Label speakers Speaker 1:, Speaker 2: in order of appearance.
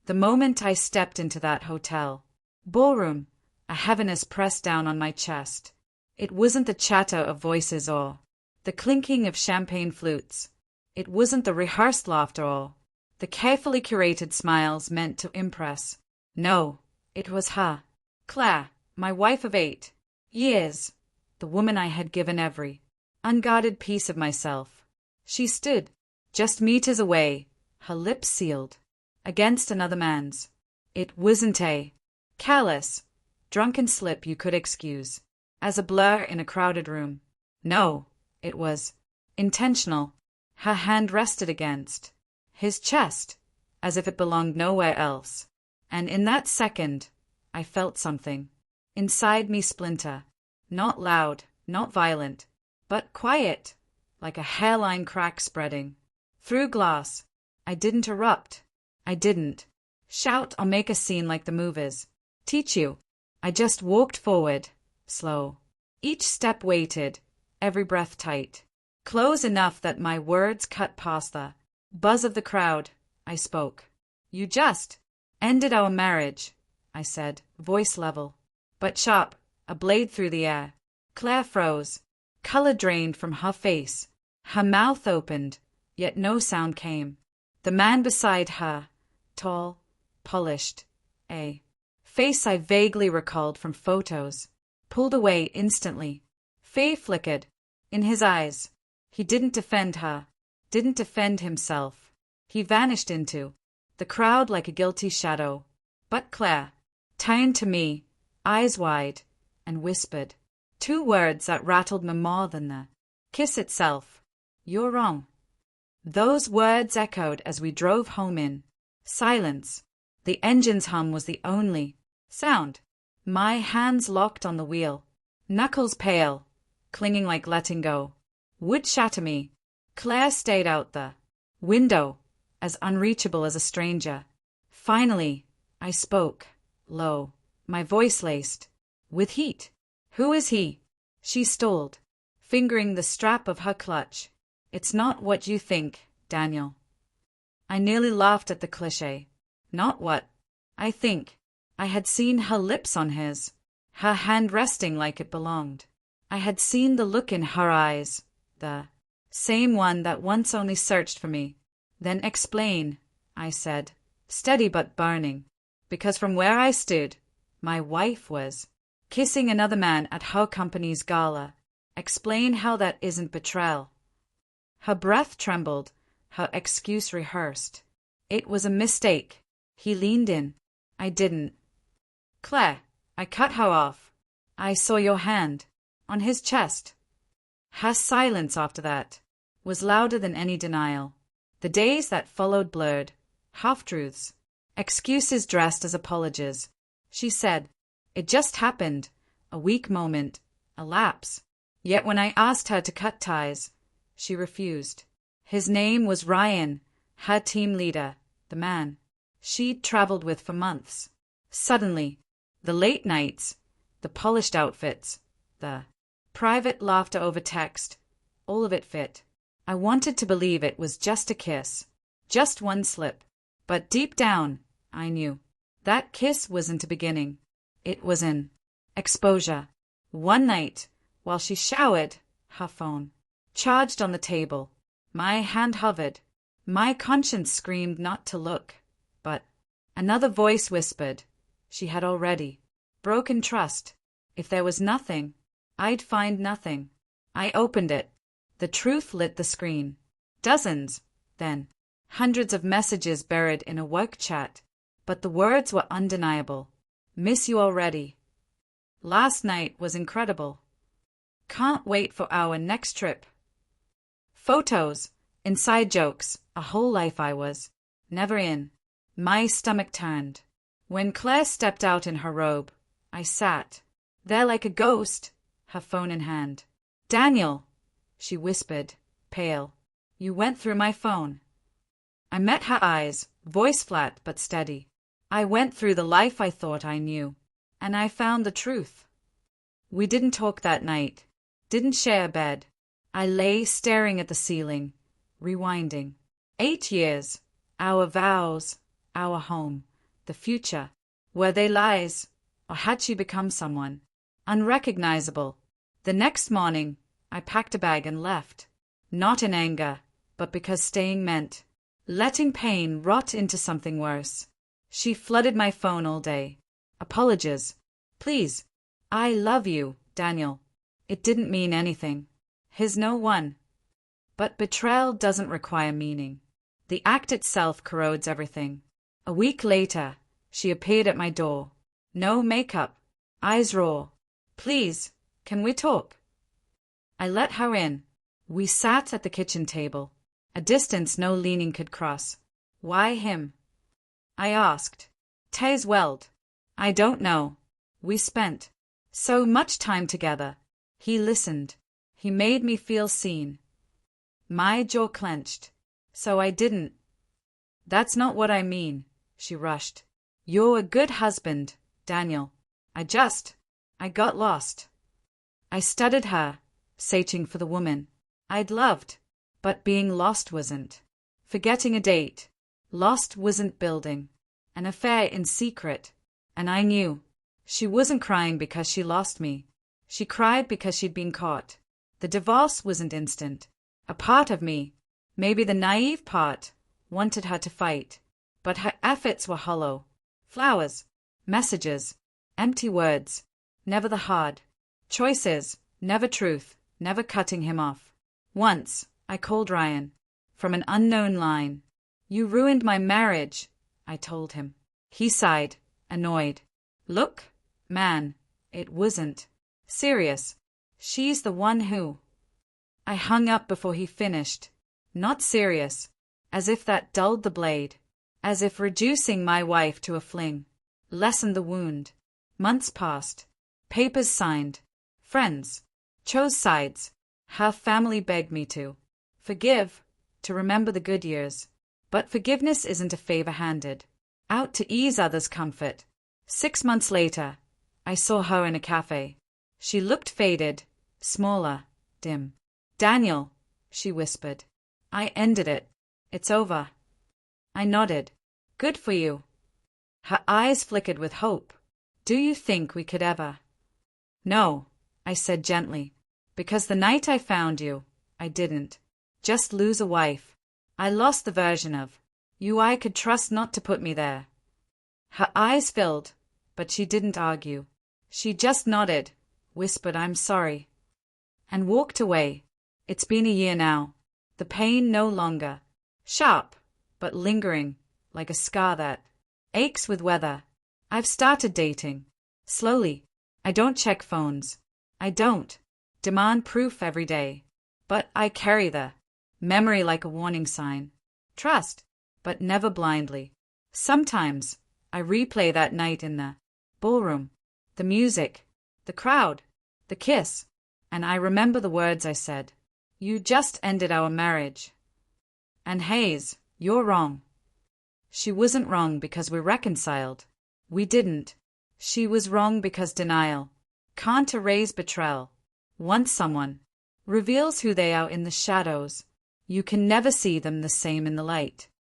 Speaker 1: The moment I stepped into that hotel ballroom, a heaviness pressed down on my chest. It wasn't the chatter of voices or the clinking of champagne flutes. It wasn't the rehearsed laughter or the carefully curated smiles meant to impress. No, it was her. Claire, my wife of 8 years, the woman I had given every unguarded piece of myself. She stood just meters away, her lips sealed against another man's. It wasn't a careless, drunken slip you could excuse as a blur in a crowded room. No, it was intentional. Her hand rested against his chest, as if it belonged nowhere else. And in that second, I felt something inside me splinter. Not loud, not violent, but quiet, like a hairline crack spreading through glass. I didn't erupt. I didn't shout or make a scene like the movies teach you. I just walked forward, slow. Each step weighted, every breath tight. Close enough that my words cut past the buzz of the crowd. I spoke. You just ended our marriage, I said, voice level, but sharp, a blade through the air. Claire froze. Color drained from her face. Her mouth opened, yet no sound came. The man beside her, tall, polished, a face I vaguely recalled from photos, pulled away instantly. Faye flickered in his eyes. He didn't defend her, didn't defend himself. He vanished into the crowd like a guilty shadow. But Claire turned to me, eyes wide, and whispered 2 words that rattled me more than the kiss itself. You're wrong. Those words echoed as we drove home in silence. The engine's hum was the only sound. My hands locked on the wheel, knuckles pale, clinging like letting go would shatter me. Claire stayed out the window, as unreachable as a stranger. Finally, I spoke, low, my voice laced with heat. Who is he? She stalled, fingering the strap of her clutch. It's not what you think, Daniel. I nearly laughed at the cliché. Not what I think. I had seen her lips on his, her hand resting like it belonged. I had seen the look in her eyes, the same one that once only searched for me. Then explain, I said, steady but burning, because from where I stood, my wife was kissing another man at her company's gala. Explain how that isn't betrayal. Her breath trembled, her excuse rehearsed. It was a mistake. He leaned in. I didn't. Claire, I cut her off. I saw your hand on his chest. Her silence after that was louder than any denial. The days that followed blurred, half-truths, excuses dressed as apologies. She said, it just happened, a weak moment, a lapse. Yet when I asked her to cut ties, she refused. His name was Ryan, her team leader, the man she'd traveled with for months. Suddenly, the late nights, the polished outfits, the private laughter over text, all of it fit. I wanted to believe it was just a kiss, just one slip. But deep down, I knew that kiss wasn't a beginning. It was an exposure. One night, while she showered, her phone charged on the table. My hand hovered. My conscience screamed not to look. But another voice whispered, she had already broken trust. If there was nothing, I'd find nothing. I opened it. The truth lit the screen. Dozens, then. Hundreds of messages buried in a work chat. But the words were undeniable. Miss you already. Last night was incredible. Can't wait for our next trip. Photos, inside jokes, a whole life I was never in. My stomach turned. When Claire stepped out in her robe, I sat there like a ghost, her phone in hand. Daniel, she whispered, pale. You went through my phone. I met her eyes, voice flat but steady. I went through the life I thought I knew, and I found the truth. We didn't talk that night, didn't share a bed. I lay staring at the ceiling, rewinding. 8 years, our vows, our home, the future. Were they lies, or had she become someone unrecognizable? The next morning, I packed a bag and left. Not in anger, but because staying meant letting pain rot into something worse. She flooded my phone all day. Apologies. Please. I love you, Daniel. It didn't mean anything. His no one. But betrayal doesn't require meaning. The act itself corrodes everything. A week later, she appeared at my door. No makeup. Eyes raw. Please, can we talk? I let her in. We sat at the kitchen table, a distance no leaning could cross. Why him? I asked. Taze welled. I don't know. We spent so much time together. He listened. He made me feel seen. My jaw clenched. So I didn't. That's not what I mean, she rushed. You're a good husband, Daniel. I got lost. I studied her, searching for the woman I'd loved, but being lost wasn't. Forgetting a date. Lost wasn't building an affair in secret. And I knew. She wasn't crying because she lost me. She cried because she'd been caught. The divorce wasn't instant. A part of me, maybe the naive part, wanted her to fight. But her efforts were hollow. Flowers, messages, empty words, never the hard choices, never truth, never cutting him off. Once, I called Ryan, from an unknown line. You ruined my marriage, I told him. He sighed, annoyed. Look, man, it wasn't serious. She's the one who. I hung up before he finished. Not serious. As if that dulled the blade. As if reducing my wife to a fling lessened the wound. Months passed. Papers signed. Friends chose sides. Her family begged me to forgive, to remember the good years. But forgiveness isn't a favor handed out to ease others' comfort. 6 months later, I saw her in a cafe. She looked faded, smaller, dim. Daniel, she whispered. I ended it. It's over. I nodded. Good for you. Her eyes flickered with hope. Do you think we could ever? No, I said gently. Because the night I found you, I didn't just lose a wife. I lost the version of you I could trust not to put me there. Her eyes filled, but she didn't argue. She just nodded, whispered I'm sorry, and walked away. It's been a year now. The pain no longer sharp, but lingering, like a scar that aches with weather. I've started dating. Slowly. I don't check phones. I don't demand proof every day. But I carry the memory like a warning sign. Trust, but never blindly. Sometimes I replay that night in the ballroom, the music, the crowd, the kiss, and I remember the words I said. You just ended our marriage. And Hayes, you're wrong. She wasn't wrong because we reconciled. We didn't. She was wrong because denial can't erase betrayal. Once someone reveals who they are in the shadows, you can never see them the same in the light.